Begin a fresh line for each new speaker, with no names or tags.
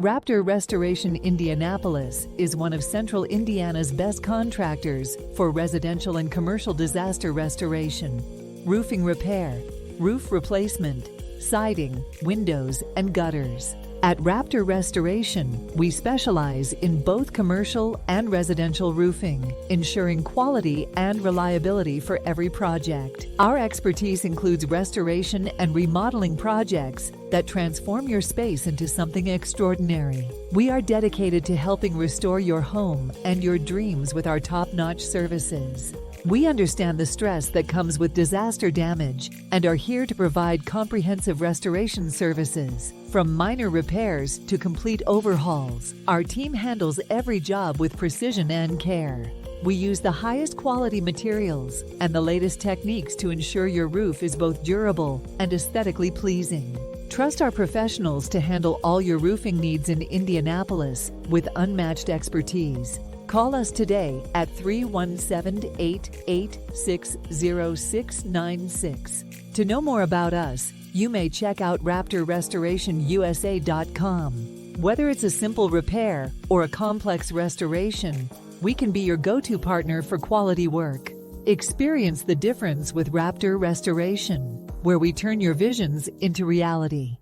Raptor Restoration Indianapolis is one of Central Indiana's best contractors for residential and commercial disaster restoration, roofing repair, roof replacement, siding, windows, and gutters. At Raptor Restoration, we specialize in both commercial and residential roofing, ensuring quality and reliability for every project. Our expertise includes restoration and remodeling projects that transform your space into something extraordinary. We are dedicated to helping restore your home and your dreams with our top-notch services. We understand the stress that comes with disaster damage and are here to provide comprehensive restoration services. From minor repairs to complete overhauls, our team handles every job with precision and care. We use the highest quality materials and the latest techniques to ensure your roof is both durable and aesthetically pleasing. Trust our professionals to handle all your roofing needs in Indianapolis with unmatched expertise. Call us today at 317-886-0696. To know more about us, you may check out RaptorRestorationUSA.com. Whether it's a simple repair or a complex restoration, we can be your go-to partner for quality work. Experience the difference with Raptor Restoration, where we turn your visions into reality.